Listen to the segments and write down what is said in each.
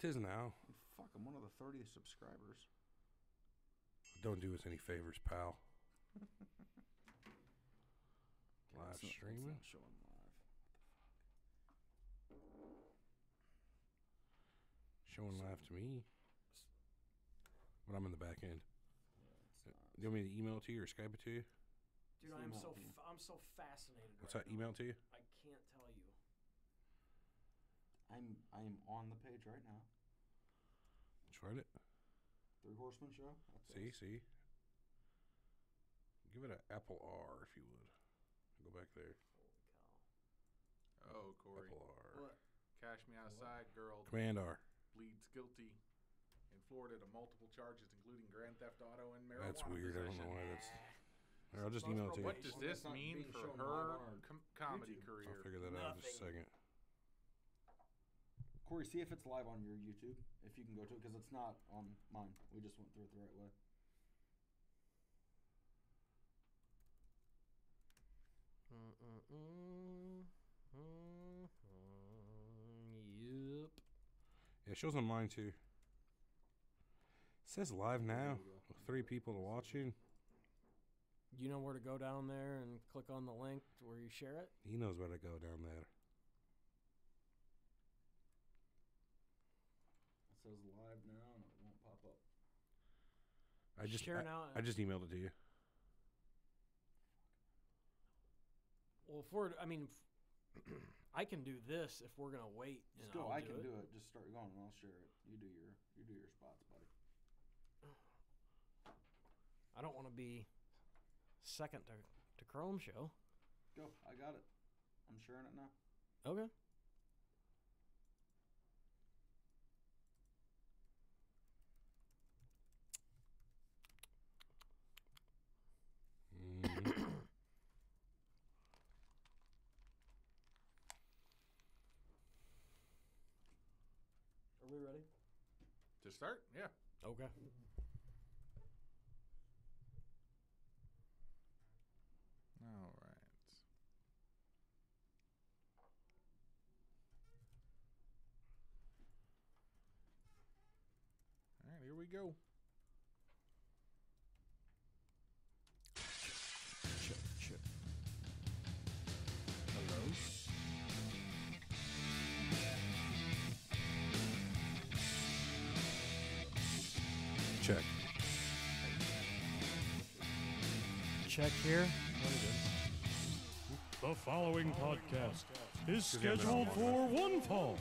It is now. Fuck, I'm one of the 30 subscribers. Don't do us any favors, pal. Live streaming? It's not showing live. Showing live to me. But I'm in the back end. Yeah, Do you want me to email it to you or Skype it to you? Dude, I'm so fascinated. What's right that? Email it to you? I can't tell you. I am on the page right now. Tried it. Three Horsemen Show. That's See, us. see. Give it an Apple R if you would. Go back there. Holy cow. Oh, Corey. Apple R. What? Cash Me Outside girl Command R. pleads guilty in Florida to multiple charges, including grand theft auto and marijuana That's weird. I don't know possession. why that's. All right, I'll just email it to you. What does Well, this that's not mean being for shown live her on our comedy YouTube. career? I'll figure that out in just a second. Corey, see if it's live on your YouTube, if you can go to it, because it's not on mine. We just went through it the right way. Yep. Yeah, it shows on mine too. It says live now with 3 people watching. You know where to go down there and click on the link to where you share it? He knows where to go down there. It says live now, and it won't pop up. I just Share now. I just emailed it to you. Well, if we're, I mean, I can do this if we're gonna wait. And Still, I'll I do can it. do it. Just start going, and I'll share it. You do your spots, buddy. I don't want to be second to Chrome Show. Go. I got it. I'm sharing it now. Okay. Are we ready? To start? Yeah. Okay. All right. All right, here we go. Check. Hello. Check. Check here. The following podcast is scheduled for one fall,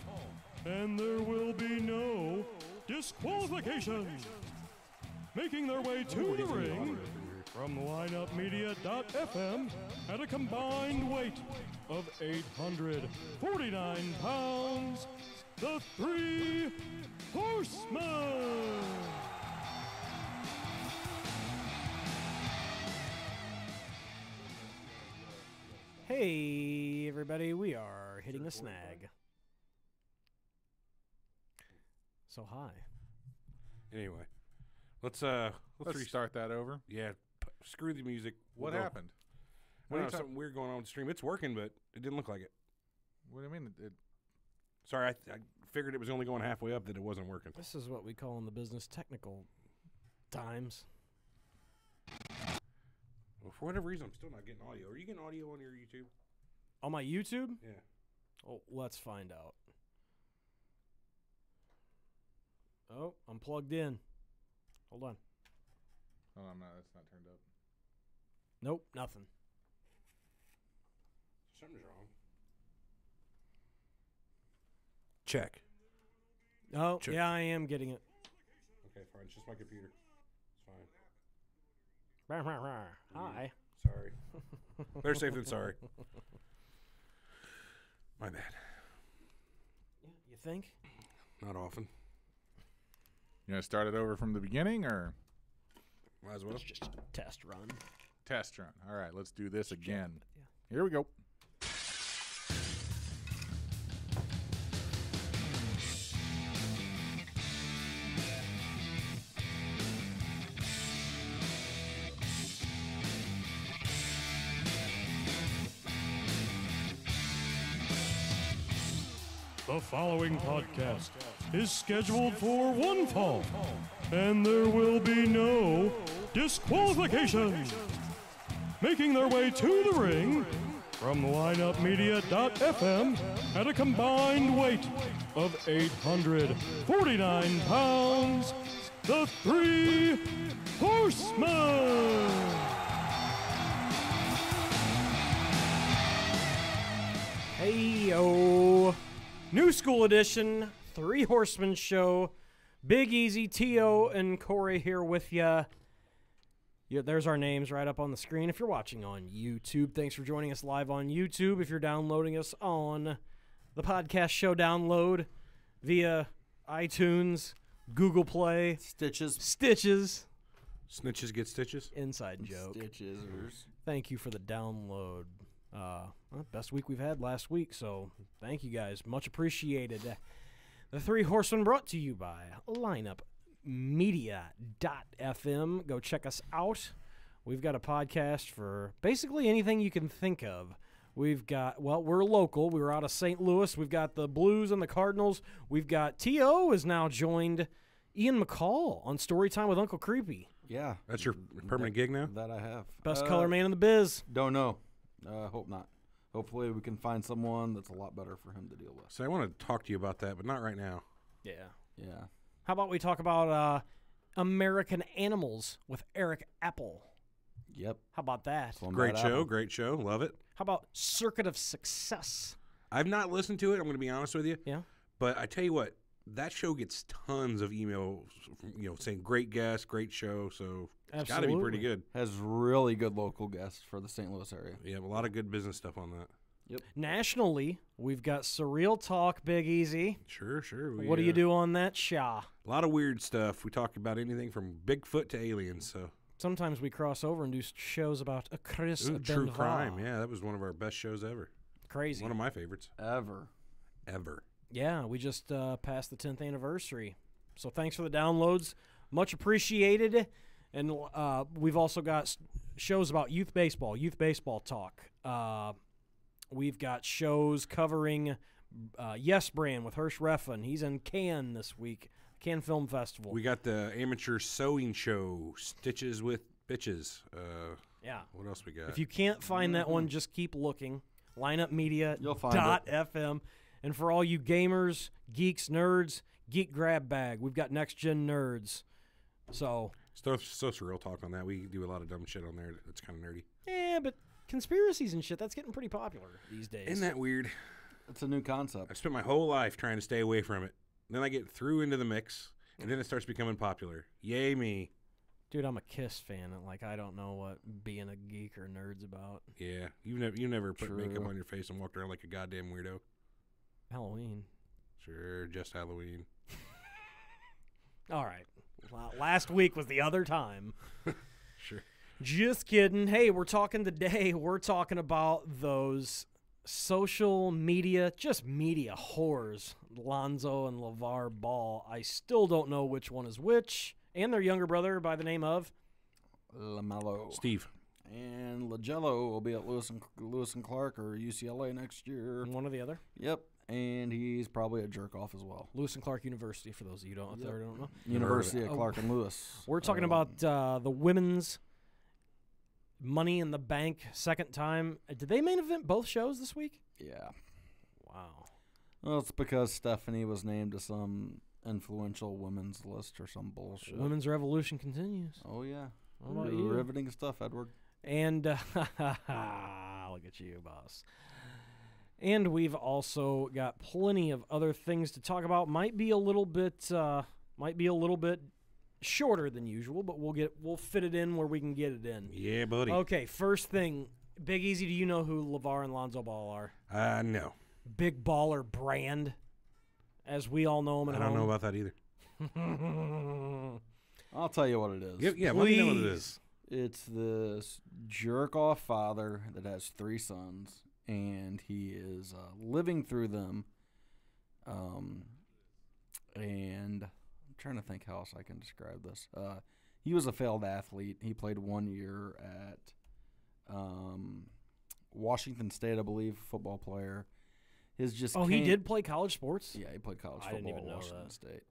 and there will be no disqualifications. Making their way to the ring from lineupmedia.fm at a combined weight of 849 pounds, the Three Horsemen. Hey, everybody, we are hitting a snag. So, hi. Anyway, let's Start that over. Yeah, screw the music. What We'll go. happened? I don't know, something weird going on with the stream. It's working, but it didn't look like it. What do you mean? Sorry, I figured it was only going halfway up, that it wasn't working. This is what we call in the business technical times. Well, for whatever reason, I'm still not getting audio. Are you getting audio on your YouTube? On my YouTube? Yeah. Oh, let's find out. Oh, I'm plugged in. Hold on. Oh, I'm not. That's not turned up. Nope, nothing. Something's wrong. Check. Oh, Check. yeah, I am getting it. Okay, fine. It's just my computer. It's fine. Rah, rah, rah. Hi. Sorry. Better safe than sorry. My bad. Yeah, you think? Not often. You gonna start it over from the beginning or Might as well. It's just a test run. test run? All right, let's do this again. Yeah. Here we go. The following podcast is scheduled for one fall, and there will be no disqualifications. Making their way to the ring from lineupmedia.fm at a combined weight of 849 pounds, the Three Horsemen. Hey-yo. New School Edition, Three Horsemen Show. Big Easy, T.O., and Corey here with ya. Yeah, there's our names right up on the screen. If you're watching on YouTube, thanks for joining us live on YouTube. If you're downloading us on the podcast show download via iTunes, Google Play. Stitches. Snitches get stitches. Inside joke. Stitches. Thank you for the download. Best week we've had last week, so thank you guys. Much appreciated. The Three Horsemen brought to you by lineupmedia.fm. Go check us out. We've got a podcast for basically anything you can think of. We've got, we're local. We were out of St. Louis. We've got the Blues and the Cardinals. We've got T.O. has now joined Ian McCall on Storytime with Uncle Creepy. Yeah. That's your permanent gig now? That I have. Best color man in the biz. Don't know. Hope not. Hopefully we can find someone that's a lot better for him to deal with. So I want to talk to you about that, but not right now. Yeah. Yeah. How about we talk about American Animals with Eric Apple? Yep. How about that? Great show. Love it. How about Circuit of Success? I've not listened to it. I'm going to be honest with you. Yeah. But I tell you what, that show gets tons of emails, saying great guest, great show. So it's got to be pretty good. Has really good local guests for the St. Louis area. Yeah, a lot of good business stuff on that. Yep. Nationally, we've got Surreal Talk, Big Easy. Sure. What do you do on that show? A lot of weird stuff. We talk about anything from Bigfoot to aliens. So sometimes we cross over and do shows about a Chris Benoit. True crime. Yeah, that was one of our best shows ever. Crazy. One of my favorites. Ever. Yeah, we just passed the 10th anniversary. So thanks for the downloads. Much appreciated. And we've also got shows about youth baseball talk. We've got shows covering Yes Brand with Hirsch Reffin. He's in Cannes this week, Cannes Film Festival. We got the amateur sewing show, Stitches with Bitches. Yeah. What else we got? If you can't find that one, just keep looking. Lineupmedia.fm. You'll find it. And for all you gamers, geeks, nerds, Geek Grab Bag. We've got Next Gen Nerds. So surreal talk on that. We do a lot of dumb shit on there. It's kind of nerdy. Yeah, but conspiracies and shit, that's getting pretty popular these days. Isn't that weird? It's a new concept. I've spent my whole life trying to stay away from it. Then I get through into the mix, and then it starts becoming popular. Yay me. Dude, I'm a Kiss fan. And I don't know what being a geek or nerd's about. Yeah, you never put makeup on your face and walked around like a goddamn weirdo. Halloween. Sure, just Halloween. All right. Last week was the other time. Sure. Just kidding. Hey, we're talking about those social media, just media whores, Lonzo and Lavar Ball. I still don't know which one is which. And their younger brother by the name of? LaMelo. Steve. And LaGello will be at Lewis and Clark or UCLA next year. One or the other? Yep. And he's probably a jerk-off as well. Lewis and Clark University, for those of you who don't know. University of Clark and Lewis. We're talking about the women's Money in the Bank second time. Did they main event both shows this week? Yeah. Wow. Well, it's because Stephanie was named to some influential women's list or some bullshit. Women's revolution continues. Oh, yeah. What about you? Riveting stuff, Edward. And look at you, boss. And we've also got plenty of other things to talk about. Might be a little bit shorter than usual, but we'll fit it in where we can get it in. Yeah, buddy. Okay, first thing, Big Easy, do you know who Lavar and Lonzo Ball are? No. Big Baller Brand, as we all know them at I don't home. know about that either. I'll tell you what it is. Yeah, let me know what it is. It's this jerk-off father that has 3 sons, and he is living through them. And I'm trying to think how else I can describe this. He was a failed athlete. He played 1 year at Washington State, I believe, football player. His just he did play college sports? Yeah, he played college I football didn't even at know Washington that. State.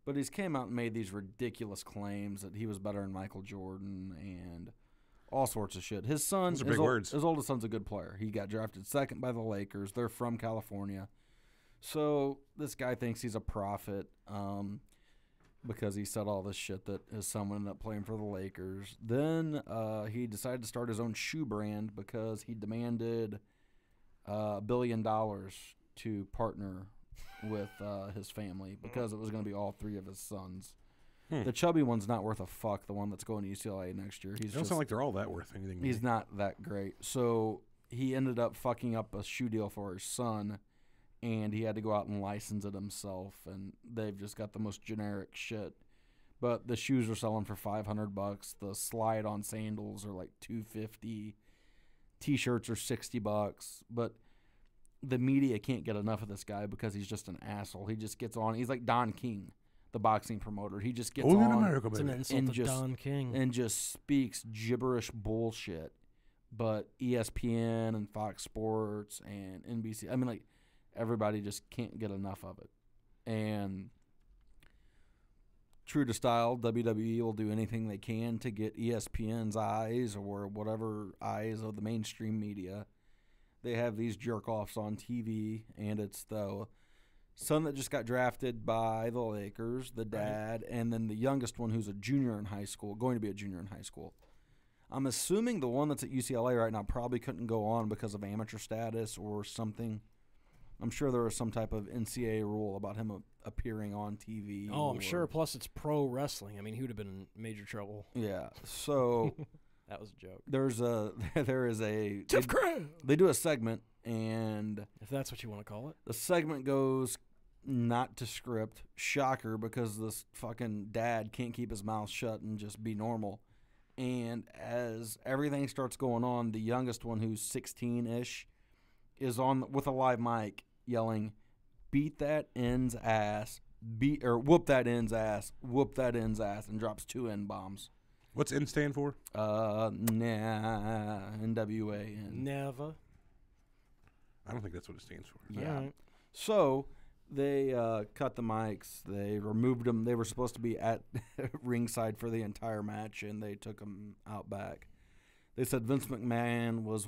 But he's came out and made these ridiculous claims that he was better than Michael Jordan and all sorts of shit. His son, Those are big words. His oldest son's a good player. He got drafted second by the Lakers. They're from California. So this guy thinks he's a prophet because he said all this shit that his son would end up playing for the Lakers. Then he decided to start his own shoe brand because he demanded $1 billion to partner with his family because it was going to be all three of his sons. The chubby one's not worth a fuck, the one that's going to UCLA next year. It don't sound like they're all that worth anything. He's not that great. So he ended up fucking up a shoe deal for his son, and he had to go out and license it himself, and they've just got the most generic shit. But the shoes are selling for $500. The slide-on sandals are like $250. T-shirts are $60. But the media can't get enough of this guy because he's just an asshole. He just gets on. He's like Don King, the boxing promoter. He just gets Only in on America, It's an baby. insult to Don King. and just speaks gibberish bullshit. But ESPN and Fox Sports and NBC, I mean, like, everybody just can't get enough of it. And true to style, WWE will do anything they can to get ESPN's eyes or whatever eyes of the mainstream media. They have these jerk-offs on TV, and it's the son that just got drafted by the Lakers, the dad, and then the youngest one who's a junior in high school, going to be a junior in high school. I'm assuming the one that's at UCLA right now probably couldn't go on because of amateur status or something. I'm sure there was some type of NCAA rule about him appearing on TV. Oh, I'm sure. Plus, it's pro wrestling. I mean, he would have been in major trouble. Yeah. So That was a joke. there is a Tough crowd. they do a segment, and If that's what you want to call it. the segment goes not to script. Shocker, because this fucking dad can't keep his mouth shut and just be normal. And as everything starts going on, the youngest one, who's 16-ish, is on with a live mic yelling, "Beat that end's ass, whoop that end's ass, whoop that end's ass," and drops 2 N-bombs. What's N stand for? NWA. Never. I don't think that's what it stands for. Yeah. All right. So they cut the mics. They removed them. They were supposed to be at ringside for the entire match, and they took them out back. They said Vince McMahon was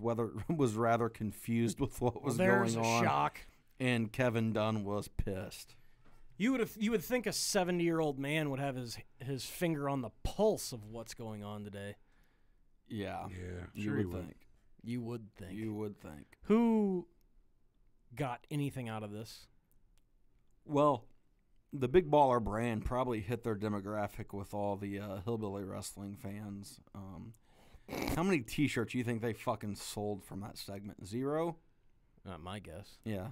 rather confused with what was There's going a on, shock. and Kevin Dunn was pissed. You would think a 70-year-old man would have his finger on the pulse of what's going on today. Yeah, Yeah, you sure he would would. think. You would think. You would think. Who got anything out of this? Well, the Big Baller brand probably hit their demographic with all the hillbilly wrestling fans. How many T-shirts do you think they fucking sold from that segment? 0? Not my guess. Yeah.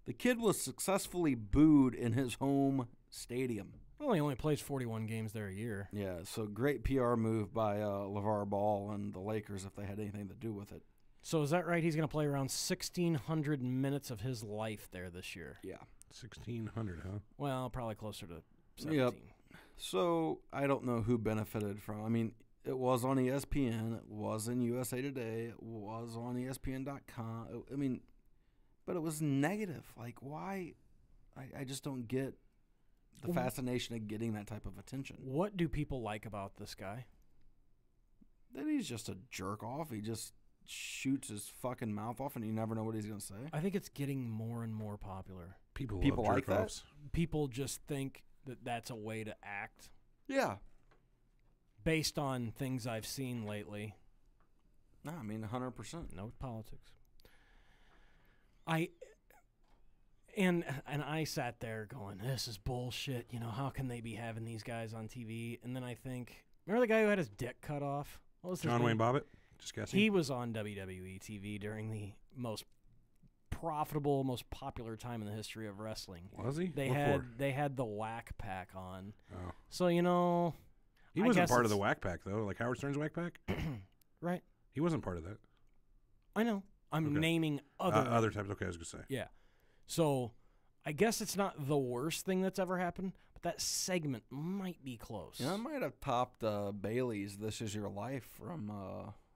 The kid was successfully booed in his home stadium. Well, he only plays 41 games there a year. Yeah, so great PR move by LeVar Ball and the Lakers if they had anything to do with it. So is that right? He's going to play around 1,600 minutes of his life there this year. Yeah. 1,600, huh? Well, probably closer to 17. Yep. So I don't know who benefited from. I mean, it was on ESPN. It was in USA Today. It was on ESPN.com. I mean, but it was negative. Like, why? I just don't get the fascination of getting that type of attention. What do people like about this guy? That he's just a jerk off. He just shoots his fucking mouth off, and you never know what he's going to say. I think it's getting more and more popular. People People love like that? jerk-offs. People just think that that's a way to act Yeah. based on things I've seen lately. No, I mean 100%. No politics. I sat there going, this is bullshit. You know, how can they be having these guys on TV? And then I think, remember the guy who had his dick cut off? What was his John name? Wayne Bobbitt? Just guessing. He was on WWE TV during the most profitable, most popular time in the history of wrestling. Was he? They What had for? they had the Whack Pack on. Oh. So, you know, He I wasn't guess part of the it's- Whack Pack, though. Like Howard Stern's Whack Pack? right? He wasn't part of that. I know. I'm Okay. naming other Other types. Okay, I was going to say. Yeah. So, I guess it's not the worst thing that's ever happened, but that segment might be close. Yeah, I might have topped Bailey's "This Is Your Life" from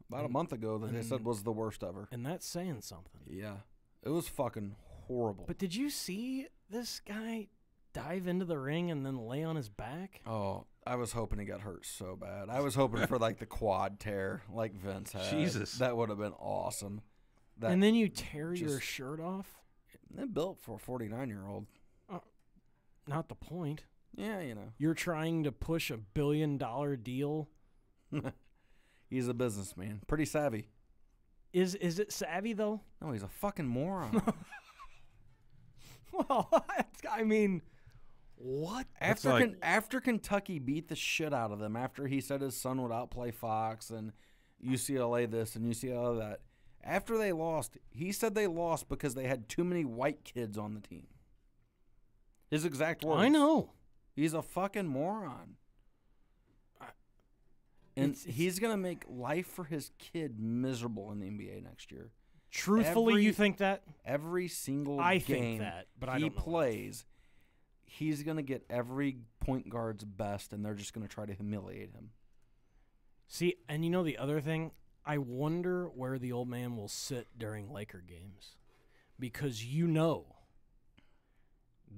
about a month ago that they said was the worst ever. And that's saying something. Yeah, it was fucking horrible. But did you see this guy dive into the ring and then lay on his back? Oh, I was hoping he got hurt so bad. I was hoping for like the quad tear like Vince had. Jesus. That would have been awesome. And then you tear your shirt off? They're built for a 49-year-old. Not the point. Yeah, you know. You're trying to push $1 billion deal. He's a businessman. Pretty savvy. Is it savvy, though? No, he's a fucking moron. Well, I mean, what? After Kentucky beat the shit out of them, after he said his son would outplay Fox and UCLA this and UCLA that, after they lost, he said they lost because they had too many white kids on the team. His exact words. I know. He's a fucking moron. And he's going to make life for his kid miserable in the NBA next year. Truthfully, you think that? Every single I game think that, but I don't know. he plays, he's going to get every point guard's best, and they're just going to try to humiliate him. See, and you know the other thing? I wonder where the old man will sit during Laker games. Because you know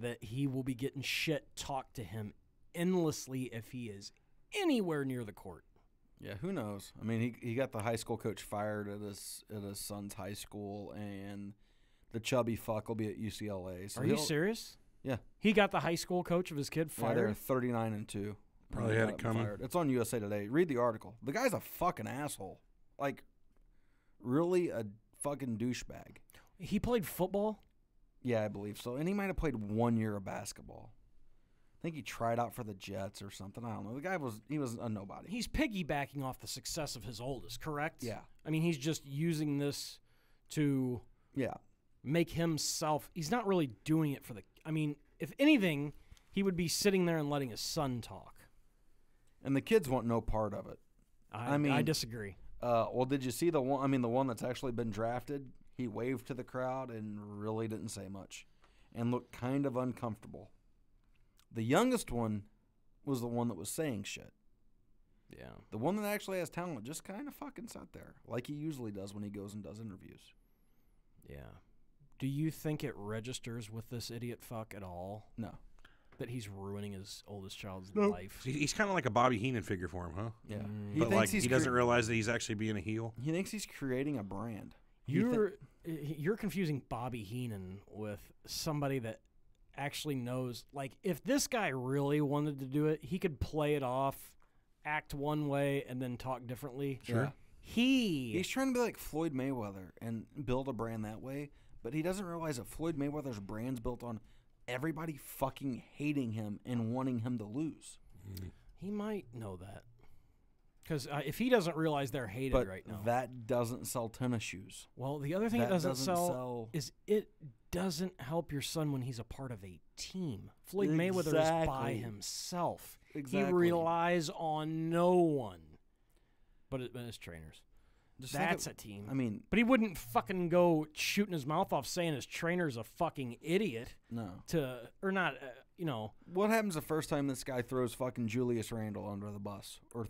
that he will be getting shit talked to him endlessly if he is anywhere near the court. Yeah, who knows? I mean, he got the high school coach fired at his son's high school, and the chubby fuck will be at UCLA. So Are you serious? Yeah. He got the high school coach of his kid Yeah, fired? they're 39-2. Probably had it coming. Fired. It's on USA Today. Read the article. The guy's a fucking asshole. Like, really a fucking douchebag. He played football? Yeah, I believe so. And he might have played 1 year of basketball. I think he tried out for the Jets or something. I don't know. The guy was a nobody. He's piggybacking off the success of his oldest, correct? Yeah. I mean, he's just using this to make himself. He's not really doing it for the. I mean, if anything, he would be sitting there and letting his son talk. And the kids want no part of it. I disagree. Well, did you see the one? I mean, the one that's actually been drafted. He waved to the crowd and really didn't say much, and looked kind of uncomfortable. The youngest one was the one that was saying shit. Yeah. The one that actually has talent just kind of fucking sat there, like he usually does when he goes and does interviews. Yeah. Do you think it registers with this idiot fuck at all? No. That he's ruining his oldest child's life? He's kind of like a Bobby Heenan figure for him, huh? Yeah. But like he doesn't realize that he's actually being a heel. He thinks he's creating a brand. You're confusing Bobby Heenan with somebody that actually knows. Like, if this guy really wanted to do it, he could play it off, act one way, and then talk differently. Sure. Yeah. He's trying to be like Floyd Mayweather and build a brand that way, but he doesn't realize that Floyd Mayweather's brand's built on everybody fucking hating him and wanting him to lose. He might know that. Because if he doesn't realize they're hated right now. That doesn't sell tennis shoes. Well, the other thing it doesn't sell is it doesn't help your son when he's a part of a team. Floyd Mayweather is by himself. Exactly. He relies on no one but his trainers. That's a team. I mean, but he wouldn't fucking go shooting his mouth off saying his trainer's a fucking idiot. No. Or not, you know. What happens the first time this guy throws fucking Julius Randle under the bus or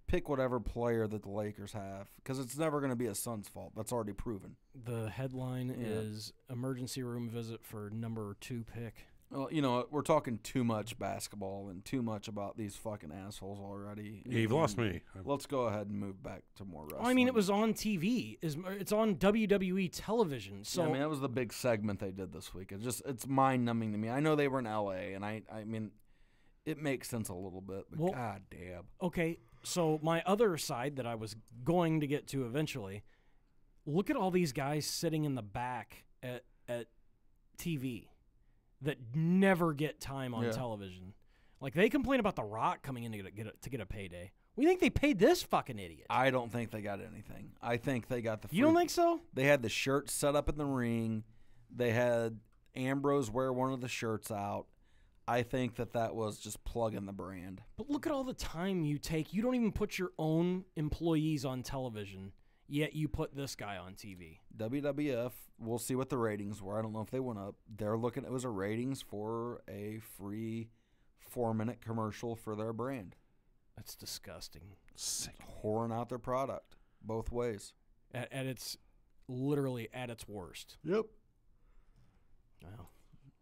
pick whatever player that the Lakers have? Because it's never going to be his son's fault. That's already proven. The headline is emergency room visit for number 2 pick. Well, you know, we're talking too much basketball and too much about these fucking assholes already. Yeah, you've lost me. Let's go ahead and move back to more wrestling. I mean, it was on TV. It's on WWE television. So yeah, I mean, that was the big segment they did this week. It's mind-numbing to me. I know they were in L.A., and I mean, it makes sense a little bit, but god damn. Okay, so my other side that I was going to get to eventually, look at all these guys sitting in the back at TV that never get time on television. Like, they complain about The Rock coming in to get a payday. We think they paid this fucking idiot. I don't think they got anything. I think they got the free. You don't think so? They had the shirts set up in the ring. They had Ambrose wear one of the shirts out. I think that was just plugging the brand. But look at all the time you take. You don't even put your own employees on television, yet you put this guy on TV. WWF, we'll see what the ratings were. I don't know if they went up. They're looking, it was a ratings for a free 4-minute commercial for their brand. That's disgusting. Sick. Whoring out their product both ways. At its literally at its worst. Yep. Well,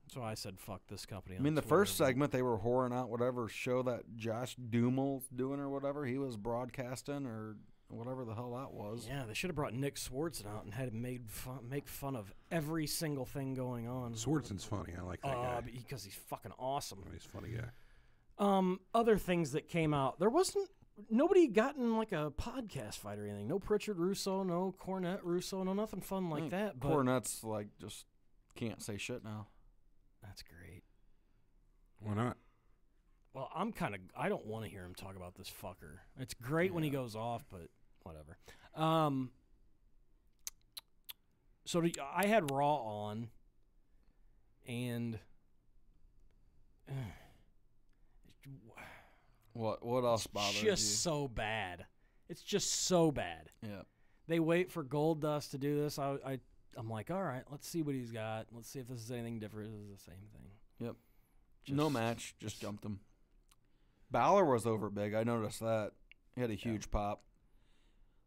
so I said, fuck this company. I mean, the first segment, they were whoring out whatever show that Josh Duhamel's doing or whatever. He was broadcasting or whatever the hell that was. Yeah, they should have brought Nick Swartzen out and had him make fun of every single thing going on. Swartzen's funny. I like that guy. Because he's fucking awesome. He's a funny guy. Other things that came out, nobody gotten like a podcast fight or anything. No Pritchard Russo, no Cornette Russo, no nothing fun like that. But Cornette's like just can't say shit now. That's great. Why not? Well, I don't want to hear him talk about this fucker. It's great when he goes off, but whatever. So I had Raw on, and what else bothers you? It's just so bad. It's just so bad. Yeah. They wait for Goldust to do this. I'm like, all right, let's see what he's got. Let's see if this is anything different. This is the same thing. Yep. No match. Just jumped him. Balor was over big. I noticed that. He had a huge pop.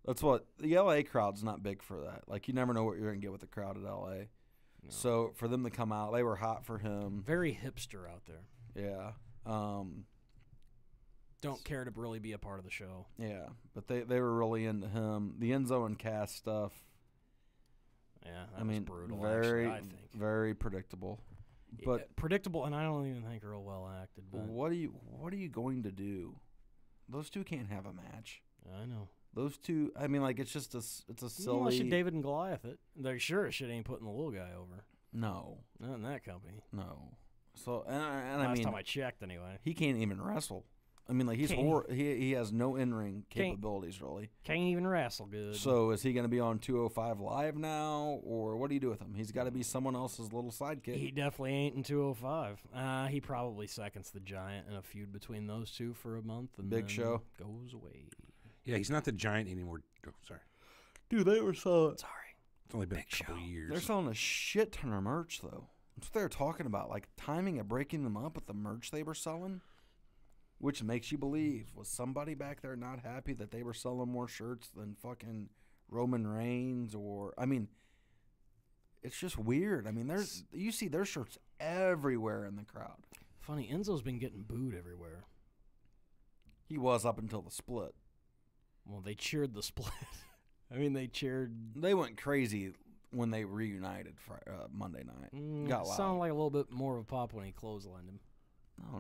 That's what the LA crowd's not big for that. Like, you never know what you're going to get with the crowd at LA. No. So for them to come out, they were hot for him. Very hipster out there. Yeah. Don't care to really be a part of the show. Yeah, but they were really into him. The Enzo and Cass stuff. Yeah, that was brutal. Very, actually, I think. Very predictable. But predictable, and I don't even think real well acted. But what are you going to do? Those two can't have a match. I know. Those two. I mean, like, it's just it's a silly. Unless you David and Goliath it. They're sure as shit ain't putting the little guy over. No, not in that company. No. So and last time I checked, anyway, he can't even wrestle. I mean, like, he has no in-ring capabilities, really. Can't even wrestle good. So is he going to be on 205 Live now, or what do you do with him? He's got to be someone else's little sidekick. He definitely ain't in 205. He probably seconds the Giant in a feud between those two for a month, and Big then Show goes away. Yeah, he's not the Giant anymore. Oh, sorry. Dude, they were selling. Sorry. It's only been a couple years. They're selling a shit ton of merch, though. That's what they were talking about, like timing of breaking them up with the merch they were selling. Which makes you believe, was somebody back there not happy that they were selling more shirts than fucking Roman Reigns? Or, I mean, it's just weird. I mean, you see their shirts everywhere in the crowd. Funny, Enzo's been getting booed everywhere. He was up until the split. Well, they cheered the split. I mean, they cheered. They went crazy when they reunited Monday night. Got loud. Sounded like a little bit more of a pop when he clotheslined him.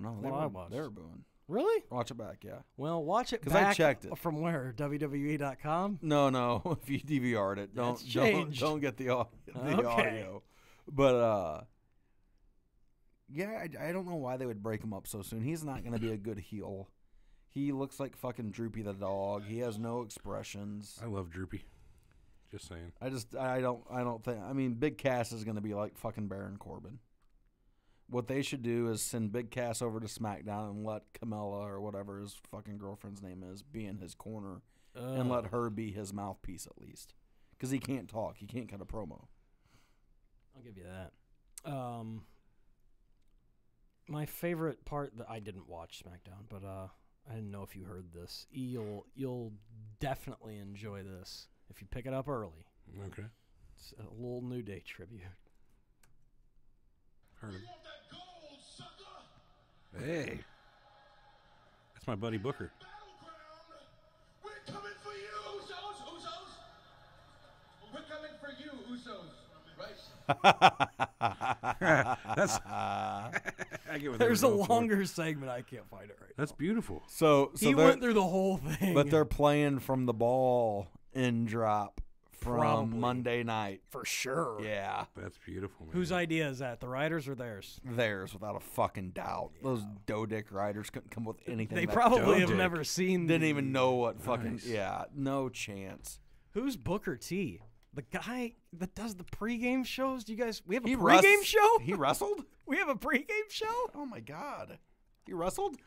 No, they were booing. Really? Watch it back, yeah. Well, watch it back. Because I checked it. From where? WWE.com? No. If you DVR'd it, don't get the audio. But, yeah, I don't know why they would break him up so soon. He's not going to be a good heel. He looks like fucking Droopy the dog. He has no expressions. I love Droopy. Just saying. I don't think. I mean, Big Cass is going to be like fucking Baron Corbin. What they should do is send Big Cass over to SmackDown and let Carmella, or whatever his fucking girlfriend's name is, be in his corner. And let her be his mouthpiece at least. Because he can't talk. He can't cut a promo. I'll give you that. My favorite part, that I didn't watch SmackDown, but I didn't know if you heard this. You'll definitely enjoy this if you pick it up early. Okay. It's a little New Day tribute. Heard him. Hey. That's my buddy Booker. We're coming for you, Usos. We're coming for you, Usos. Right? That's. I get what There's a longer segment. I can't find it right That's now. beautiful. So he went through the whole thing. But they're playing from the ball in drop from Probably. Monday night. For sure. Yeah. That's beautiful, man. Whose idea is that? The writers or theirs? Theirs, without a fucking doubt. Yeah. Those doe-dick writers couldn't come with anything. They probably have never seen. Didn't even know what fucking. Yeah, no chance. Who's Booker T? The guy that does the pregame shows? Do you guys? We have a He pregame show? He wrestled? We have a pregame show? Oh my God. He wrestled?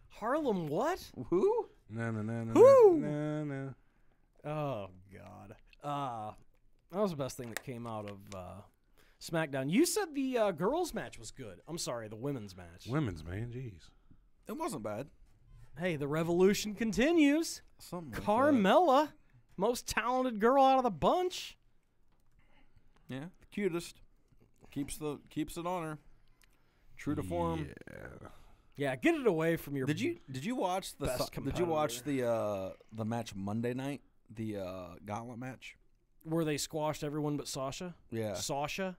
Harlem what? Who? No. Who? Oh God. That was the best thing that came out of SmackDown. You said the girls' match was good. I'm sorry, the women's match. Women's, man, jeez. It wasn't bad. Hey, the revolution continues. Something like Carmella, most talented girl out of the bunch. Yeah, the cutest. Keeps it on her. True to form. Yeah, get it away from your. Did you watch the match Monday night? The gauntlet match? Where they squashed everyone but Sasha? Yeah. Sasha?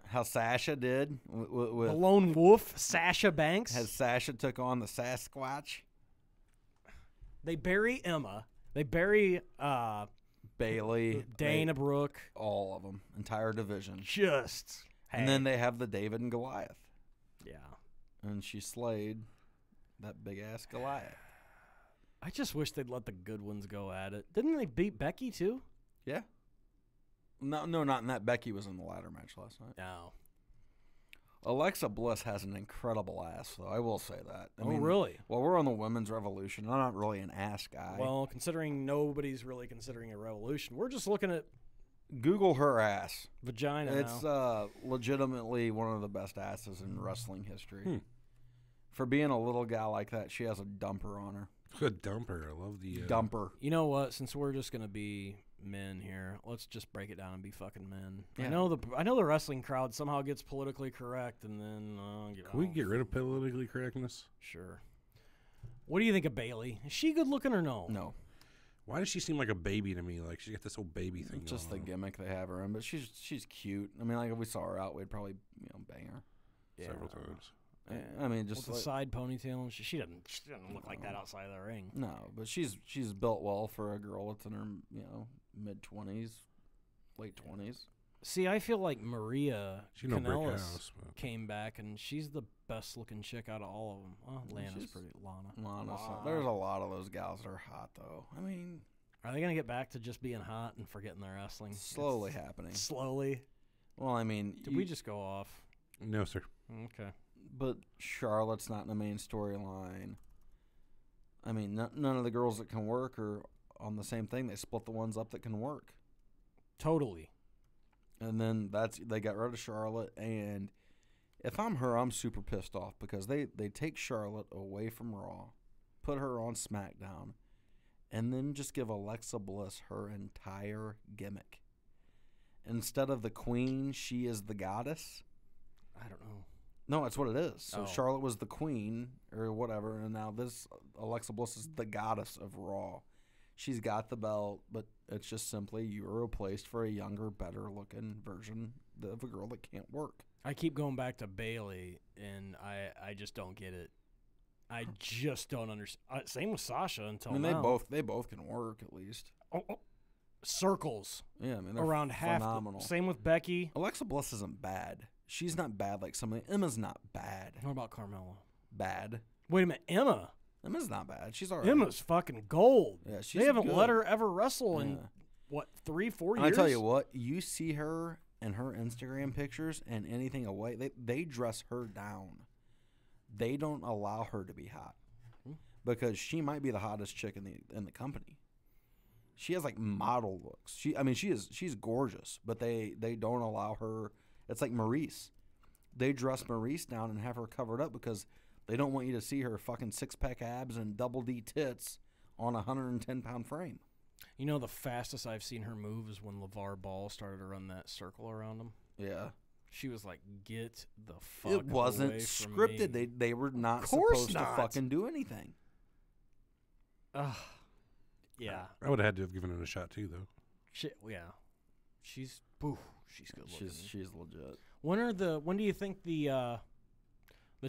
How Sasha did with the lone wolf, Sasha Banks. Has Sasha took on the Sasquatch? They bury Emma. They bury Bailey, Dana Brooke, all of them, entire division. And then they have the David and Goliath. Yeah. And she slayed that big ass Goliath. I just wish they'd let the good ones go at it. Didn't they beat Becky too? Yeah. No, not in that. Becky was in the ladder match last night. No. Alexa Bliss has an incredible ass, though. I will say that. I mean, really? Well, we're on the women's revolution. I'm not really an ass guy. Well, considering nobody's really considering a revolution, we're just looking at Google her ass. Vagina. It's legitimately one of the best asses in wrestling history. For being a little gal like that, she has a dumper on her. Good dumper. I love the dumper. You know what? Since we're just gonna be men here, let's just break it down and be fucking men. Yeah. I know the wrestling crowd somehow gets politically correct, and then Can we get rid of politically correctness? Sure. What do you think of Bailey? Is she good looking or no? No. Why does she seem like a baby to me? Like she's got this whole baby thing. It's just the gimmick they have her in, but she's cute. I mean, like if we saw her out, we'd probably bang her several times. I mean, just with the side ponytail. She doesn't look like that outside of the ring. No, but she's built well for a girl that's in her mid-20s, late 20s. See, I feel like Maria Kanellis but came back, and she's the best looking chick out of all of them. Oh, Lana's pretty. Lana. There's a lot of those gals that are hot, though. I mean, are they gonna get back to just being hot and forgetting their wrestling? Slowly happening. Slowly. Well, I mean, did we just go off? No, sir. Okay. But Charlotte's not in the main storyline. I mean, none of the girls that can work are on the same thing. They split the ones up that can work. Totally. And then they got rid of Charlotte. And if I'm her, I'm super pissed off because they take Charlotte away from Raw, put her on SmackDown, and then just give Alexa Bliss her entire gimmick. Instead of the queen, she is the goddess. I don't know. No, that's what it is. So Charlotte was the queen or whatever, and now this Alexa Bliss is the goddess of Raw. She's got the belt, but it's just simply you were replaced for a younger, better-looking version of a girl that can't work. I keep going back to Bailey, and I just don't get it. I just don't understand. Same with Sasha until now. They both can work at least. Circles. Yeah, I mean they're around phenomenal. Same with Becky. Alexa Bliss isn't bad. She's not bad like somebody. Emma's not bad. What about Carmella? Bad. Wait a minute, Emma's not bad. She's all right. Emma's fucking gold. Yeah, she's They haven't good. let her ever wrestle in, 3-4 years? I tell you what, you see her and her Instagram pictures and anything away, they dress her down. They don't allow her to be hot because she might be the hottest chick in the company. She has like model looks. She's gorgeous, but they don't allow her. It's like Maurice. They dress Maurice down and have her covered up because they don't want you to see her fucking 6-pack abs and double D tits on a 110-pound frame. You know, the fastest I've seen her move is when Lavar Ball started to run that circle around him. Yeah. She was like, get the fuck It wasn't away from scripted. me. They were not course supposed not. to fucking do anything. Yeah. I would have had to have given it a shot too, though. Yeah. She's good looking. She's legit. When do you think the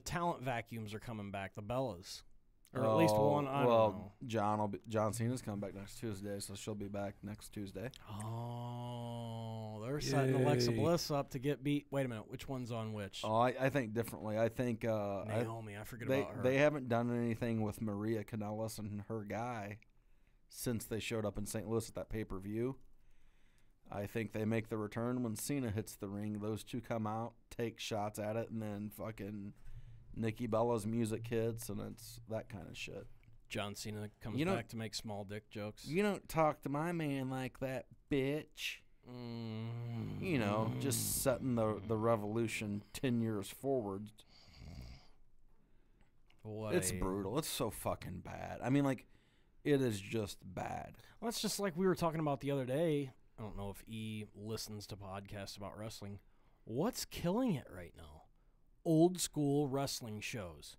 talent vacuums are coming back? The Bellas, or at least one. I don't know. John Cena's coming back next Tuesday, so she'll be back next Tuesday. Oh, they're setting Alexa Bliss up to get beat. Wait a minute, which one's on which? Oh, I think differently. I think Naomi. I forget about her. They haven't done anything with Maria Kanellis and her guy since they showed up in St. Louis at that pay-per-view. I think they make the return when Cena hits the ring. Those two come out, take shots at it, and then fucking Nikki Bella's music hits, and it's that kind of shit. John Cena comes back to make small dick jokes. You don't talk to my man like that, bitch. You know, just setting the revolution 10 years forward. It's brutal. It's so fucking bad. I mean, like, it is just bad. Well, it's just like we were talking about the other day. I don't know if E listens to podcasts about wrestling. what's killing it right now? Old school wrestling shows.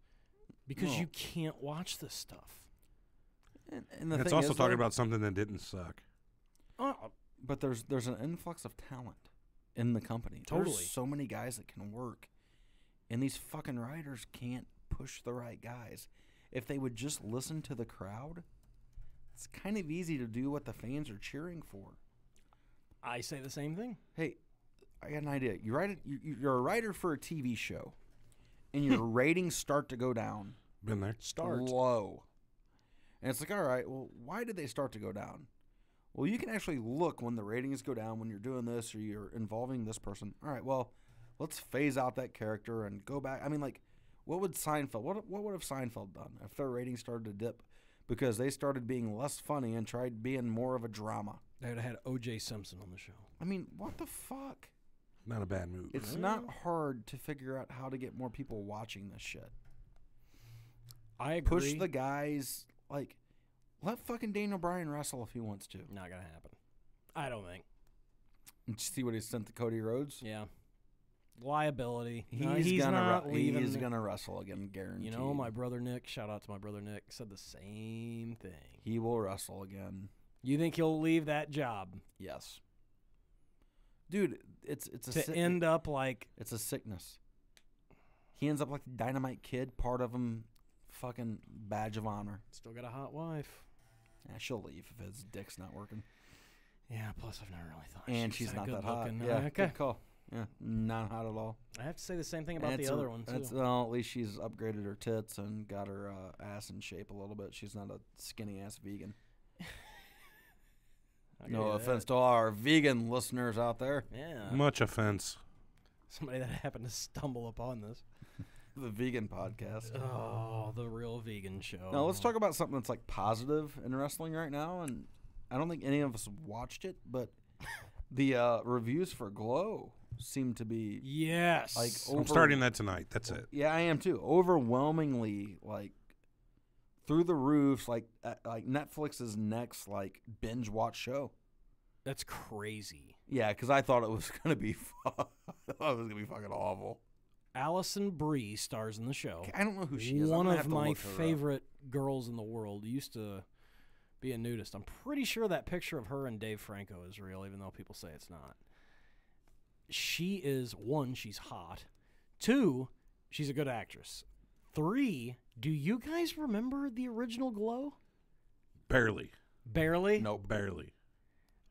Because you can't watch this stuff. And the it's thing also is, talking though, about something that didn't suck. But there's an influx of talent in the company. Totally. There's so many guys that can work. And these fucking writers can't push the right guys. If they would just listen to the crowd, it's kind of easy to do what the fans are cheering for. I say the same thing. Hey, I got an idea. You're a writer for a TV show, and your ratings start to go down. Been there. Low. And it's like, all right, well, why did they start to go down? Well, you can actually look when the ratings go down when you're doing this or you're involving this person. All right, well, let's phase out that character and go back. I mean, like, what would Seinfeld, what would have Seinfeld done if their ratings started to dip because they started being less funny and tried being more of a drama? They would have had O.J. Simpson on the show. I mean, what the fuck? Not a bad move. It's not hard to figure out how to get more people watching this shit. I agree. Push the guys, like, let fucking Daniel Bryan wrestle if he wants to. Not going to happen. I don't think. And see what he sent to Cody Rhodes? Yeah. Liability. He's leaving. gonna wrestle again, guaranteed. You know, my brother Nick, shout out to my brother Nick, said the same thing. He will wrestle again. You think he'll leave that job? Yes. Dude, it's end up like it's a sickness. He ends up like the Dynamite Kid, part of him, fucking badge of honor. Still got a hot wife. Yeah, she'll leave if his dick's not working. Yeah, plus I've never really thought. And she's not that hot. looking. Yeah, Okay. good call. Yeah, not hot at all. I have to say the same thing about the other one too. Well, at least she's upgraded her tits and got her ass in shape a little bit. She's not a skinny ass vegan. No offense to all our vegan listeners out there. Yeah. Much offense. Somebody that happened to stumble upon this. The vegan podcast. Oh, the real vegan show. Now let's talk about something that's like positive in wrestling right now, and I don't think any of us watched it, but the reviews for Glow seem to be like I'm starting that tonight. That's it. Yeah, I am too. Overwhelmingly like through the roofs, like Netflix's next like binge watch show. That's crazy. Yeah, because I thought it was gonna be fucking awful. Allison Brie stars in the show. I don't know who she is. One of my favorite girls in the world. Used to be a nudist. I'm pretty sure that picture of her and Dave Franco is real, even though people say it's not. She is, 1, she's hot. 2, she's a good actress. 3, do you guys remember the original Glow? Barely. Barely? No, barely.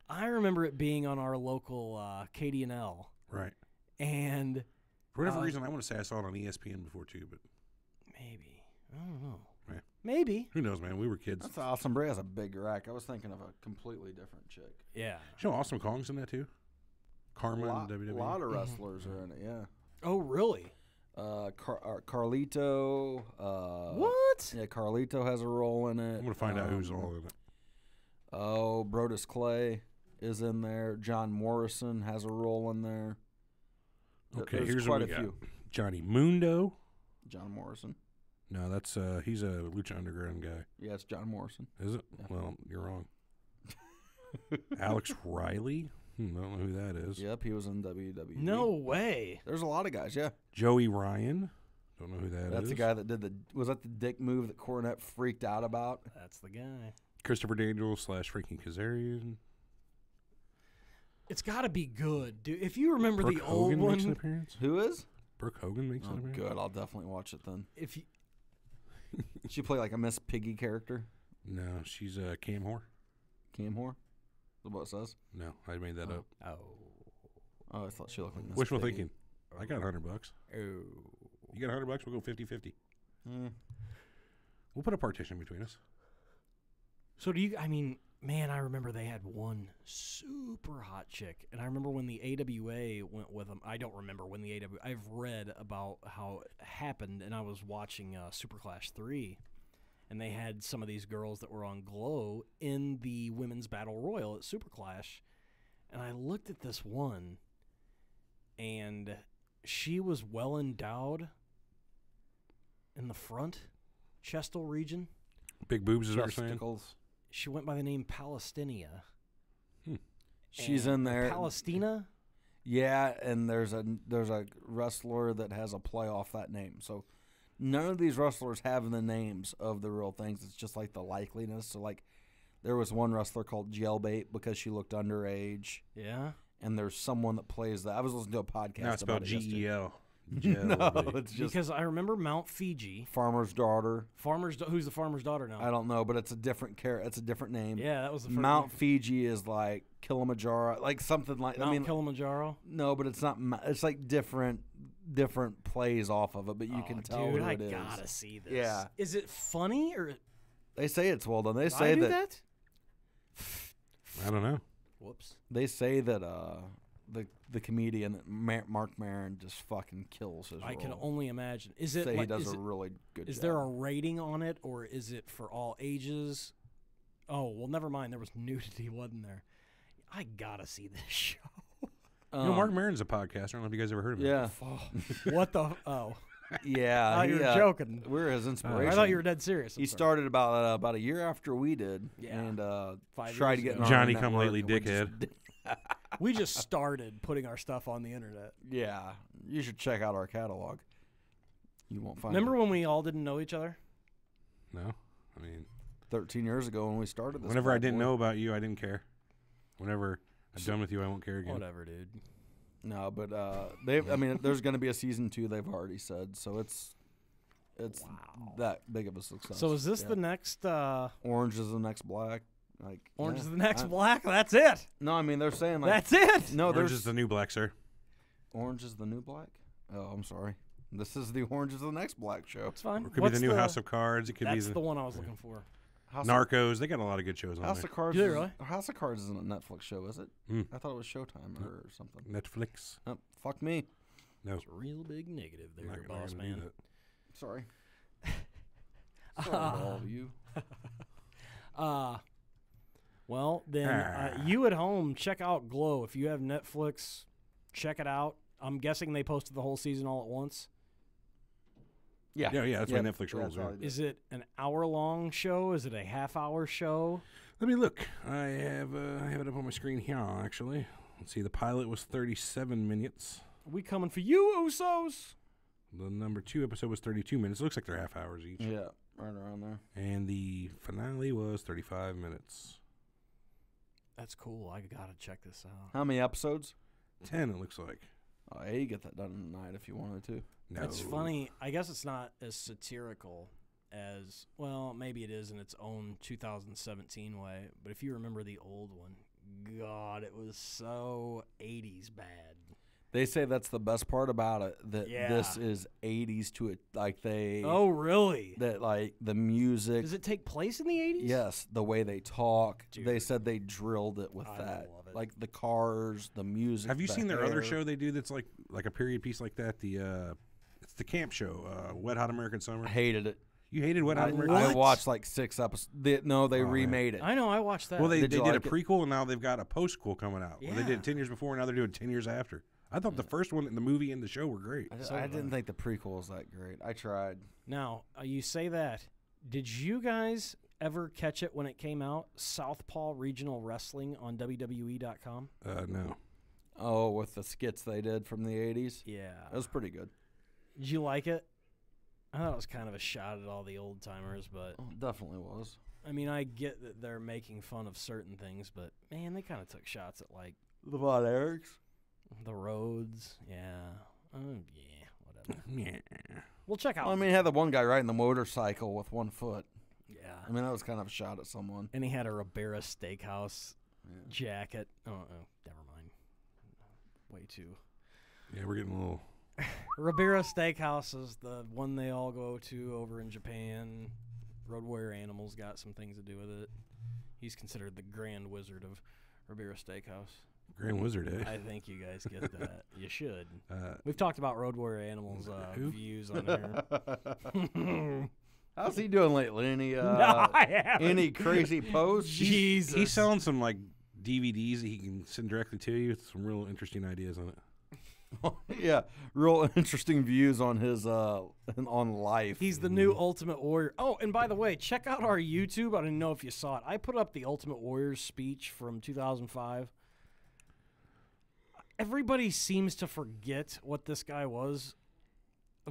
I remember it being on our local KD&L. Right. And for whatever reason, I want to say I saw it on ESPN before too, but maybe. I don't know. Yeah. Maybe. Who knows, man? We were kids. That's awesome. Brie has a big rack. I was thinking of a completely different chick. Yeah. You know Awesome Kong's in that too? Karma in WWE. A lot of wrestlers are in it, yeah. Oh, really? Carlito. What? Yeah, Carlito has a role in it. I'm going to find out who's all in it. Oh, Brodus Clay is in there. John Morrison has a role in there. Okay, There's here's quite what we a got. few. Johnny Mundo. John Morrison. No, that's he's a Lucha Underground guy. Yeah, it's John Morrison. Is it? Yeah. Well, you're wrong. Alex Riley. I don't know who that is. Yep, he was in WWE. No way. There's a lot of guys, yeah. Joey Ryan. Don't know who that is. That's the guy that did was that the dick move that Cornette freaked out about? That's the guy. Christopher Daniels / Frankie Kazarian. It's got to be good, dude. If you remember Brooke the Hogan old makes an one. appearance. Who is? Brooke Hogan makes an appearance. Good. I'll definitely watch it then. If you, She play like a Miss Piggy character? No, she's a Cam Whore. Cam Whore? Is that what it says? No, I made that up. Oh, I thought she looked like Miss Wishful Piggy. thinking. I got $100. oh. You got $100? We'll go 50-50. Mm. We'll put a partition between us. So do you? I mean, man, I remember they had one super hot chick, and I remember when the AWA went with them. I don't remember when the AWA. I've read about how it happened, and I was watching Super Clash 3, and they had some of these girls that were on Glow in the Women's Battle Royal at Super Clash, and I looked at this one, and she was well endowed in the front chestal region. Big boobs is what you're saying? Chesticles. She went by the name Palestinia. She's And- in there. Palestina? Yeah, and there's a wrestler that has a play off that name. So none of these wrestlers have the names of the real things. It's just like the likeliness. So like there was one wrestler called Jailbait because she looked underage. Yeah. And there's someone that plays that. I was listening to a podcast Now it's about spelled it yesterday. G-E-L. No, it's just Because I remember Mount Fiji. Farmer's Daughter. Who's the farmer's daughter now? I don't know, but it's a different It's a different name. Yeah, that was the first Mount name. Fiji is like Kilimanjaro, like something like. Mount Kilimanjaro. No, but it's not. It's like different plays off of it, but you can tell dude, who I it is. gotta see this. Yeah. Is it funny or? They say it's well done. They Did say I do that, that? I don't know. Whoops. They say that the comedian Mark Maron just fucking kills his I role. can only imagine. Is it? Say he like, does is a it- really good Is job. there a rating on it, or is it for all ages? Oh well, never mind. There was nudity, wasn't there? I gotta see this show. You know, Mark Maron's a podcaster. I don't know if you guys ever heard of him. Yeah, What the? Oh, yeah. I thought you were joking. We're his inspiration. I thought you were dead serious. He started about a year after we did, Yeah. and 5 tried to years get ago. on Johnny our come network, lately and we just dickhead. did- We just started putting our stuff on the internet. Yeah, you should check out our catalog. You won't find. Remember it. when we all didn't know each other? No? I mean, 13 years ago when we started this. whenever I bad didn't boy. know about you, I didn't care. Whenever I'm done with you, I won't care again. Whatever, dude. No, but I mean, there's going to be a season 2. They've already said, so it's that big of a success. So is this Yeah. the next? Orange is the next black? Like Orange yeah. is the next black. That's it. No, I mean they're saying like That's it. no. Orange There's is the new black, sir. Orange is the new black. Oh, I'm sorry. This is the Orange is the next black show. It's fine. Or it could What's be the new House of Cards. It could be That's the one I was looking for. House Narcos. They got a lot of good shows on House there. of Cards. Do they is- really? House of Cards isn't a Netflix show, is it? Mm. I thought it was Showtime or something. Netflix. Oh, fuck me. No. It's a real big negative there, Not gonna boss do man. that. Sorry. Sorry to all of you. Well, then you at home, check out Glow. If you have Netflix, check it out. I'm guessing they posted the whole season all at once. Yeah. Yeah, that's why Netflix rolls, that's all yeah. I did. Is it an hour-long show? Is it a half-hour show? Let me look. I have it up on my screen here, actually. Let's see. The pilot was 37 minutes. We coming for you, Usos. The number 2 episode was 32 minutes. It looks like they're half hours each. Yeah, right around there. And the finale was 35 minutes. That's cool. I gotta check this out. How many episodes? 10, it looks like. Oh, yeah, you get that done in a night if you wanted to. No. It's funny. I guess it's not as satirical as, well, maybe it is in its own 2017 way. But if you remember the old one, God, it was so 80s bad. They say that's the best part about it, that Yeah. this is 80s to it. Like they, Oh, really? that like the music. Does it take place in the 80s? Yes, the way they talk. They Dude. said they drilled it with I that. love it. Like the cars, the music. Have you the seen their other hair. show they do that's like a period piece like that? It's the camp show, Wet Hot American Summer. I hated it. You hated Wet Hot American I Summer? watched like 6 episodes. They remade it. I know. I watched that. Well, they Did did you a like it? prequel, and now they've got a post-quel coming out. Well, they Yeah. did it 10 years before, and now they're doing 10 years after. I thought the first one, the movie and the show were great. I didn't think the prequel was that great. I tried. Now, you say that. Did you guys ever catch it when it came out? Southpaw Regional Wrestling on WWE.com? No. Oh, with the skits they did from the 80s? Yeah. That was pretty good. Did you like it? I thought it was kind of a shot at all the old timers, but Oh, it definitely was. I mean, I get that they're making fun of certain things, but man, they kind of took shots at like Lavar Eric's? the roads. Yeah. Yeah, whatever. Yeah. We'll check out. Well, I mean, he had the one guy riding the motorcycle with 1 foot. yeah. I mean, that was kind of a shot at someone. And he had a Ribera Steakhouse jacket. Oh, never mind. Way too. Yeah, we're getting a little... Ribera Steakhouse is the one they all go to over in Japan. Road Warrior Animals got some things to do with it. He's considered the Grand Wizard of Ribera Steakhouse. Grand Wizard, eh? I think you guys get that. You should. Uh, We've talked about Road Warrior Animals Who? views on here. How's he doing lately? No, I haven't. Any crazy posts? Jesus. he's selling some, like, DVDs that he can send directly to you. Some real interesting ideas on it. Yeah, real interesting views on his on life. He's the new Ultimate Warrior. Oh, and by the way, check out our YouTube. I didn't know if you saw it. I put up the Ultimate Warrior speech from 2005. everybody seems to forget what this guy was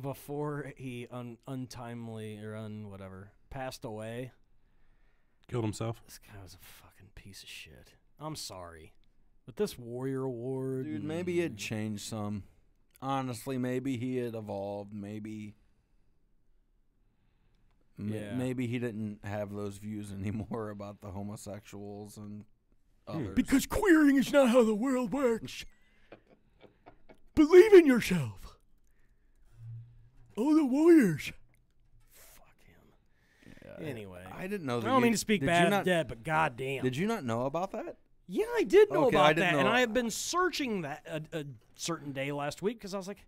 before he untimely or passed away. Killed himself. This guy was a fucking piece of shit. I'm sorry. But this Warrior Award... Dude, maybe it changed some. Honestly, maybe he had evolved. Maybe he didn't have those views anymore about the homosexuals and others. Because queering is not how the world works. Believe in yourself. Oh, the Warriors. Fuck him. Anyway. I didn't know that. I don't mean to speak bad of dead, but goddamn. Did you not know about that? Yeah, I did know about that, know. and I have been searching that a certain day last week because I was like,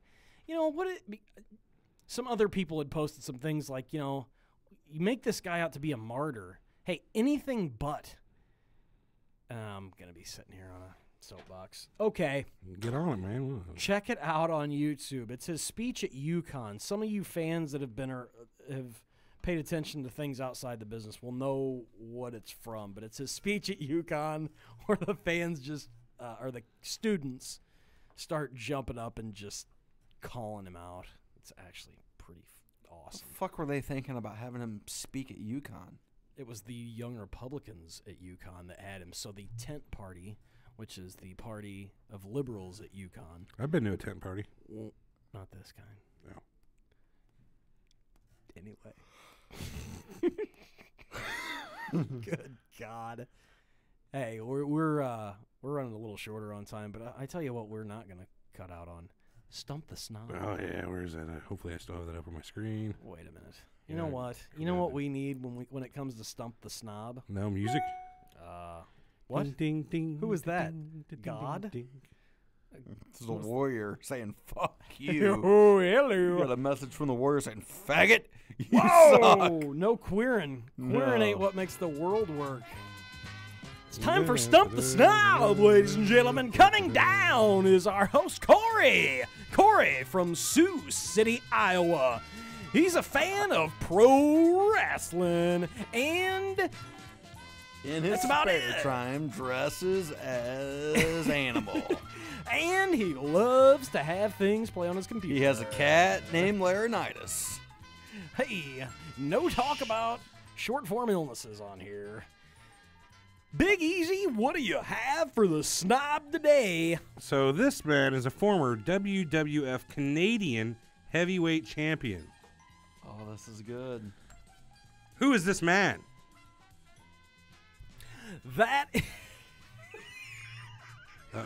some other people had posted some things like, you make this guy out to be a martyr. Hey, anything but. I'm going to be sitting here on a soapbox. Okay. Get on it, man. Check it out on YouTube. It's his speech at UConn. Some of you fans that have paid attention to things outside the business will know what it's from, but it's his speech at UConn where the fans just, or the students start jumping up and just calling him out. It's actually pretty awesome. What the fuck were they thinking about having him speak at UConn? It was the Young Republicans at UConn that had him. So the tent party, which is the party of liberals at UConn. I've been to a tent party. Well, not this kind. No. Anyway. Good God. Hey, we're running a little shorter on time, but I tell you what, we're not gonna cut out on Stump the Snob. Oh yeah, where is that? Hopefully, I still have that up on my screen. Wait a minute. You know what? You know what we need when it comes to Stump the Snob? No music. What? Ding, ding, ding, Who is that? ding, ding, God? ding. This is a warrior saying "fuck you." Oh, You hello. got a message from the warrior saying "faggot." You Whoa! suck. No queering. Queering No. ain't what makes the world work. It's time for Stump the Snob, ladies and gentlemen. Coming down is our host, Corey. Corey from Sioux City, Iowa. He's a fan of pro wrestling and In his That's about spare it. time, dresses as animal. and he loves to have things play on his computer. He has a cat named Laryngitis. Hey, no talk about short form illnesses on here. Big Easy, what do you have for the snob today? So this man is a former WWF Canadian heavyweight champion. Oh, this is good. Who is this man? That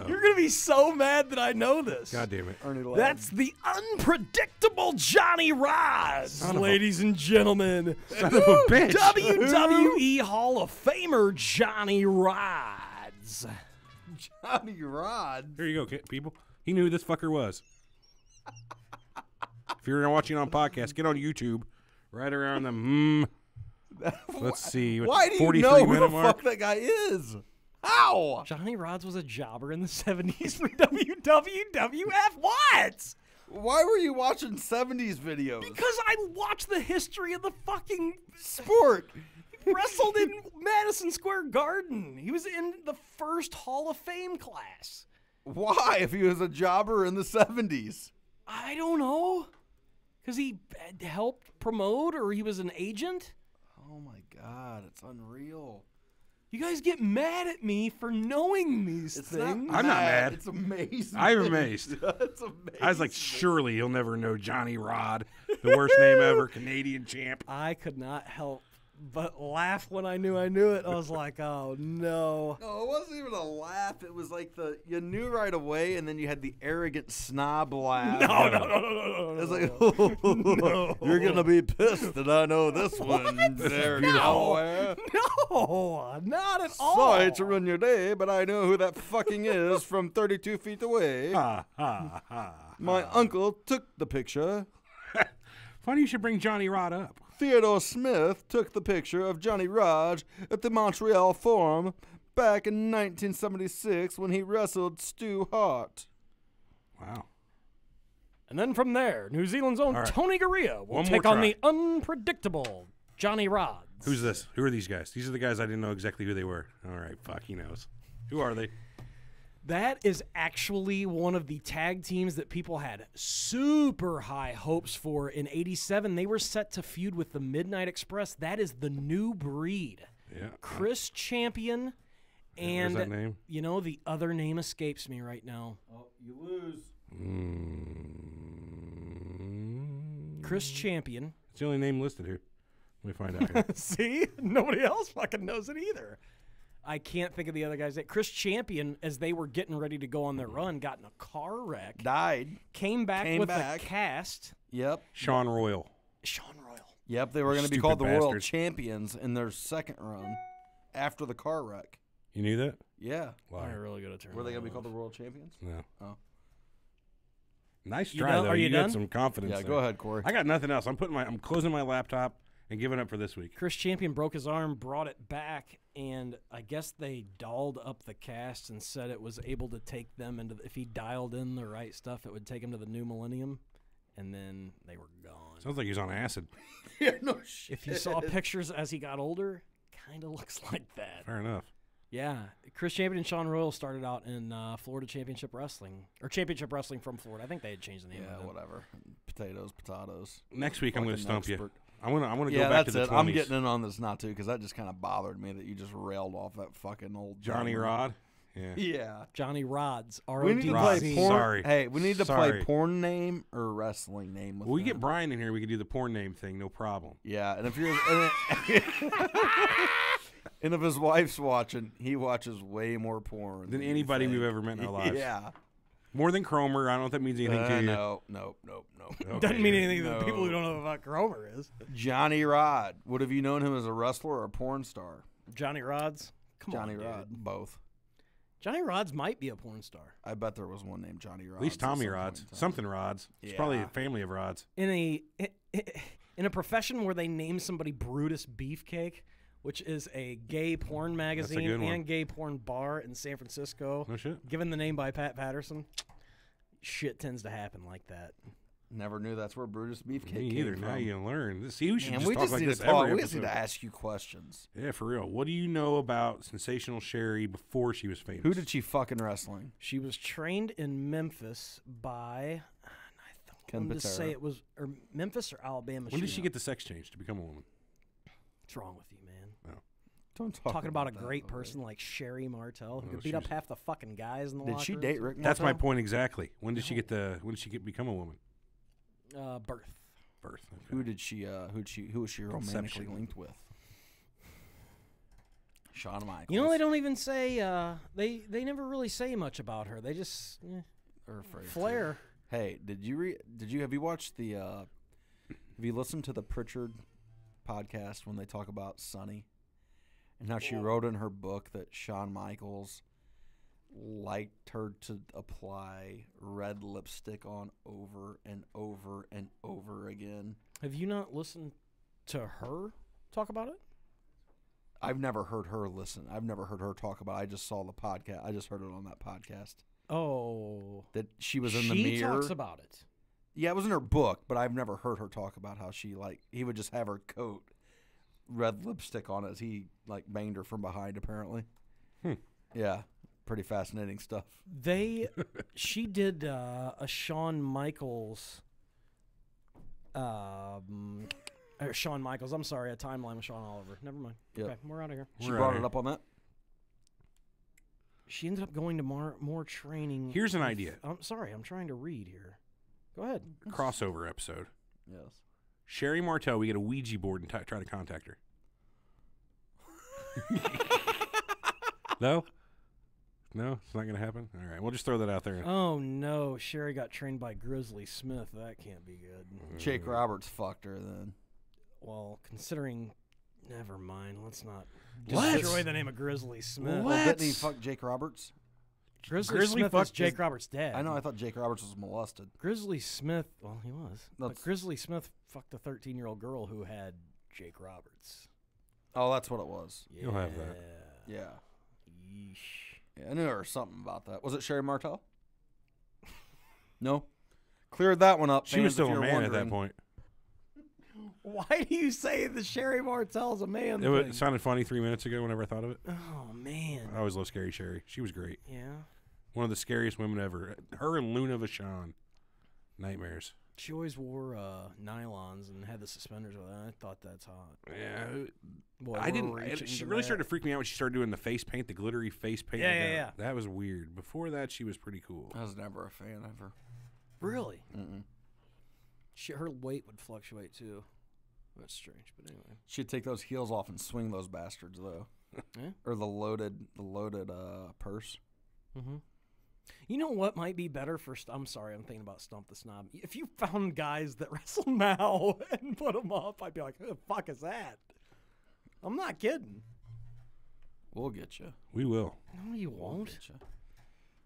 You're going to be so mad that I know this. God damn it. Ernie Ladd. That's the unpredictable Johnny Rods, ladies and gentlemen. Son of a bitch. WWE Hall of Famer Johnny Rods. Johnny Rod. Here you go, people. He knew who this fucker was. If you're watching on podcast, get on YouTube. Right around the Let's see. Why do you 43 know who minute the mark? fuck that guy is? How? Johnny Rods was a jobber in the 70s for WWF. What? Why were you watching 70s videos? Because I watched the history of the fucking Sport. He wrestled in Madison Square Garden. He was in the first Hall of Fame class. Why, if he was a jobber in the 70s? I don't know. Because he helped promote or he was an agent. Oh my God, it's unreal. You guys get mad at me for knowing these things. I'm not mad. It's amazing. I'm amazed. It's amazing. I was like, surely he'll never know Johnny Rod, the worst name ever, Canadian champ. I could not help but laugh when I knew it. I was like, oh no. No, it wasn't even a laugh. It was like you knew right away, and then you had the arrogant snob laugh. No. It's like, you're gonna be pissed that I know this one. There No, not at all. Sorry to ruin your day, but I know who that fucking is from 32 feet away. Ha, ha, ha. My uncle took the picture. Funny you should bring Johnny Rod up. Theodore Smith took the picture of Johnny Raj at the Montreal Forum back in 1976 when he wrestled Stu Hart. Wow. And then from there, New Zealand's own All right. Tony Garea will One take more on the try. unpredictable Johnny Rods. Who's this? Who are these guys? These are the guys I didn't know exactly who they were. All right, fuck, he knows. Who are they? That is actually one of the tag teams that people had super high hopes for in '87. They were set to feud with the Midnight Express. That is the New Breed. Yeah. Chris Champion and that name? you know, the other name escapes me right now. Oh, you lose. Chris Champion. It's the only name listed here. Let me find out here. See? Nobody else fucking knows it either. I can't think of the other guy's name. Chris Champion, as they were getting ready to go on their run, got in a car wreck. Died. Came back with a cast. Yep. Sean Royal. Sean Royal. Yep, they were going to be Stupid called the World bastard. Champions in their second run after the car wreck. You knew that? Yeah. I Liar. really got to turn. Were they that going to be off. called the World Champions? No. Oh. Nice You try, done? though. Are you got done? some confidence. Yeah, there. go ahead, Corey. I got nothing else. I'm closing my laptop and giving up for this week. Chris Champion broke his arm, brought it back, and I guess they dolled up the cast and said it was able to take them into if he dialed in the right stuff, it would take him to the new millennium, and then they were gone. Sounds like he's on acid. Yeah, no shit. If you saw pictures as he got older, kind of looks like that. Fair enough. Yeah, Chris Champion and Sean Royal started out in Florida Championship Wrestling, or Championship Wrestling from Florida. I think they had changed the name. Yeah, of it. whatever. Potatoes. Next week I'm going to Fucking stump you. expert. I want to Yeah, go back that's to the it. 20s. I'm getting in on this now, too, because that just kind of bothered me that you just railed off that fucking old Johnny drummer. Rod. Yeah. Yeah. Johnny Rods. We need to Rods. play R-O-D-Z. porn. Sorry. Hey, we need to Sorry. play porn name or wrestling name. With When we them. get Brian in here, we can do the porn name thing. No problem. Yeah, and if you're and if his wife's watching, he watches way more porn Than you anybody think. we've ever met in our lives. Yeah. More than Cromer. I don't know if that means anything to you. No. Okay. Doesn't mean anything to No. the people who don't know what Grover is. Johnny Rod. Would have you known him as a wrestler or a porn star? Johnny Rods. Come Johnny on, Rod. dude. Both. Johnny Rods might be a porn star. I bet there was one named Johnny Rod. At least Tommy Rods. Something Rods. It's probably a family of Rods. In a profession where they name somebody Brutus Beefcake, which is a gay porn magazine good one. and gay porn bar in San Francisco, No shit. given the name by Pat Patterson, shit tends to happen like that. Never knew that's where Brutus Beefcake Me came either. from. Now you learn. See, we should Man, just we talk just like need this to talk. every We just need episode. to ask you questions. Yeah, for real. What do you know about Sensational Sherry before she was famous? Who did she fucking wrestling? She was trained in Memphis by, I Ken wanted to say Patera. it was or Memphis or Alabama. When did she get the sex change to become a woman? What's wrong with you, man? Don't talk Talking about a that, great okay? person like Sherry Martel who Oh, could she beat up was- half the fucking guys in the Did locker she room. date Rick? That's my Martel? point exactly. When did she become a woman? Birth. Birth. Okay. Who did she? Who was she romantically Conception. linked with? Shawn Michaels. You know, they don't even say they never really say much about her. They just Or afraid to. Flair. Hey, have you watched the? Have you listened to the Pritchard podcast when they talk about Sunny and how she wrote in her book that Shawn Michaels liked her to apply red lipstick on over and over and over again? Have you not listened to her talk about it? I've never heard her listen. I've never heard her talk about it. I just saw the podcast. I just heard it on that podcast. Oh, That she was in she the mirror. talks about it. Yeah, it was in her book, but I've never heard her talk about how she he would just have her coat red lipstick on as he banged her from behind apparently. Yeah, pretty fascinating stuff. She did a Shawn Michaels. Or Shawn Michaels. I'm sorry, a timeline with Shawn Oliver. Never mind. Yep. Okay, we're out of here. She We're brought outta it up on that. She ended up going to more training. Here's an with- idea. I'm sorry, I'm trying to read here. Go ahead. Crossover episode. Yes. Sherry Martel, we get a Ouija board and try to contact her. No? No? It's not going to happen? All right. We'll just throw that out there. Oh no, Sherry got trained by Grizzly Smith. That can't be good. Jake Roberts fucked her then. Well, considering, never mind. Let's not What? destroy the name of Grizzly Smith. Well, didn't he fuck Jake Roberts? Grizzly Grizzly Smith is fucked Jake Roberts' dad. I know. I thought Jake Roberts was molested. Grizzly Smith. Well, he was. But That's- Grizzly Smith fucked a 13-year-old girl who had Jake Roberts. Oh, that's what it was. You'll have that. Yeah. Yeesh. Yeah, I knew there was something about that. Was it Sherry Martel? No. Cleared that one up. She was fans, if still a you're man at that wondering. point. Why do you say that Sherry Martel's a man? It thing? sounded funny 3 minutes ago whenever I thought of it. Oh man. I always love Scary Sherry. She was great. Yeah. One of the scariest women ever. Her and Luna Vachon. Nightmares. She always wore nylons and had the suspenders with it. I thought that's hot. Yeah. Boy, I didn't. She really started to freak me out when she started doing the face paint, the glittery face paint. Yeah. That was weird. Before that, she was pretty cool. I was never a fan of her. Really? Mm-mm. Her weight would fluctuate too. That's strange, but anyway. She'd take those heels off and swing those bastards though. Yeah. Or the loaded purse. Mm-hmm. You know what might be better for? I'm sorry, I'm thinking about Stump the Snob. If you found guys that wrestle now and put them up, I'd be like, who the fuck is that? I'm not kidding. We'll get you. We will. No, you won't. Get you.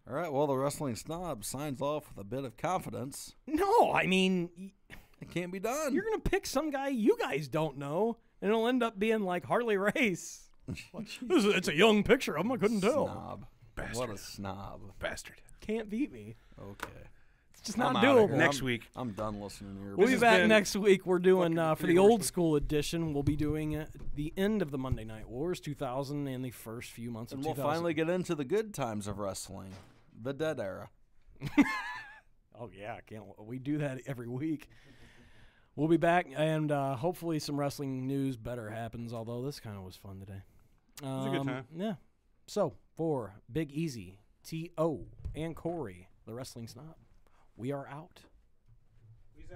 All right. Well, the Wrestling Snob signs off with a bit of confidence. No, I mean, It can't be done. you're gonna pick some guy you guys don't know, and it'll end up being like Harley Race. It's a young picture. I couldn't tell. Snob. Bastard. What a snob. Bastard. Can't beat me. Okay. It's just not I'm outta doable. here. Next week. I'm done listening to your. We'll be has back been next week. We're doing for Three the old Horsemen. school edition. We'll be doing the end of the Monday Night Wars 2000 and the first few months And of we'll 2000. finally get into the good times of wrestling, the dead era. Oh yeah, can't we do that every week? We'll be back, and hopefully some wrestling news better happens. Although this kind of was fun today. It was a good time. Yeah. So for Big Easy, T.O. and Corey, the Wrestling Snob, we are out. We say